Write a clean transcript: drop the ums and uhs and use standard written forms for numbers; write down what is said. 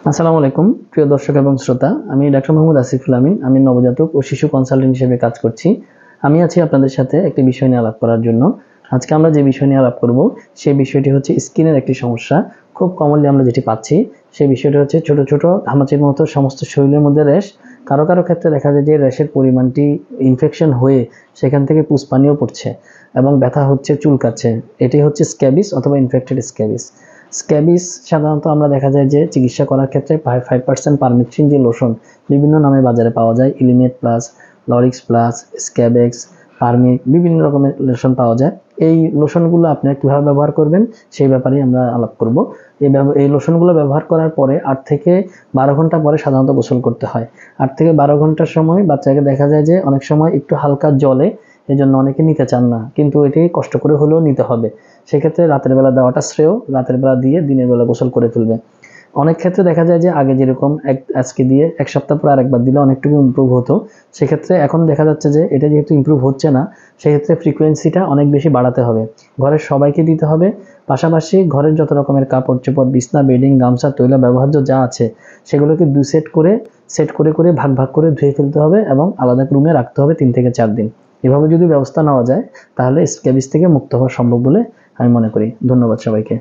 আসসালামু আলাইকুম প্রিয় দর্শক এবং শ্রোতা, আমি ডাক্তার মোহাম্মদ আসিফুল আমিন। আমি নবজাতক ও শিশু কনসালটেন্ট হিসেবে কাজ করছি। আমি আছি আপনাদের সাথে একটি বিষয় নিয়ে আলাপ করার জন্য। আজকে আমরা যে বিষয় নিয়ে আলাপ করব সেই বিষয়টি হচ্ছে স্কিনের একটি সমস্যা। খুব কমনলি আমরা যেটি পাচ্ছি সেই বিষয়টি হচ্ছে ছোট ছোট ঘামাচির মতো সমস্ত শরীরের মধ্যে র্যাশ। কারো কারো ক্ষেত্রে দেখা যায় যে র্যাশের পরিমাণটি ইনফেকশন হয়ে সেখান থেকে পুষ্পানিও পড়ছে এবং ব্যথা হচ্ছে, চুলকাচ্ছে। এটি হচ্ছে স্ক্যাবিস অথবা ইনফেক্টেড স্ক্যাবিস। স্ক্যাবিস সাধারণত আমরা দেখা যায় যে চিকিৎসা করার ক্ষেত্রে 5% পারমেথ্রিন যে লোশন বিভিন্ন নামে বাজারে পাওয়া যায়, ইলিমেট প্লাস, লরিক্স প্লাস, স্ক্যাবেক্স, পারমিক, বিভিন্ন রকমের লোশন পাওয়া যায়। এই লোশনগুলো আপনারা কীভাবে ব্যবহার করবেন সেই ব্যাপারেই আমরা আলাপ করব। এই লোশনগুলো ব্যবহার করার পরে 8 থেকে 12 ঘন্টা পরে সাধারণত গোসল করতে হয়। 8 থেকে 12 ঘন্টার সময় বাচ্চাকে দেখা যায় যে অনেক সময় একটু হালকা জলে, এজন্য অনেকে নিতে চান না, কিন্তু এটি কষ্ট করে হলেও নিতে হবে। সেক্ষেত্রে রাতের বেলা দেওয়াটা শ্রেয়, রাতের বেলা দিয়ে দিনের বেলা গোসল করে ফেলবে। অনেক ক্ষেত্রে দেখা যায় যে আগে যেরকম আজকে দিয়ে 1 সপ্তাহ পর আরেকবার দিলে অনেকটুকু ইমপ্রুভ হতো, সেক্ষেত্রে এখন দেখা যাচ্ছে যে এটা যেহেতু ইমপ্রুভ হচ্ছে না, সেক্ষেত্রে ফ্রিকোয়েন্সিটা অনেক বেশি বাড়াতে হবে। ঘরের সবাইকে দিতে হবে। পাশাপাশি ঘরের যত রকমের কাপড় চোপড়, বিছনা, বেডিং, গামছা, তৈলা ব্যবহার্য যা আছে সেগুলোকে 2 সেট করে করে ভাগ ভাগ করে ধুয়ে ফেলতে হবে এবং আলাদা রুমে রাখতে হবে 3 থেকে 4 দিন। এভাবে যদি ব্যবস্থা নেওয়া যায় তাহলে স্ক্যাবিস থেকে মুক্ত হওয়া সম্ভব বলে আমি মনে করি। ধন্যবাদ সবাইকে।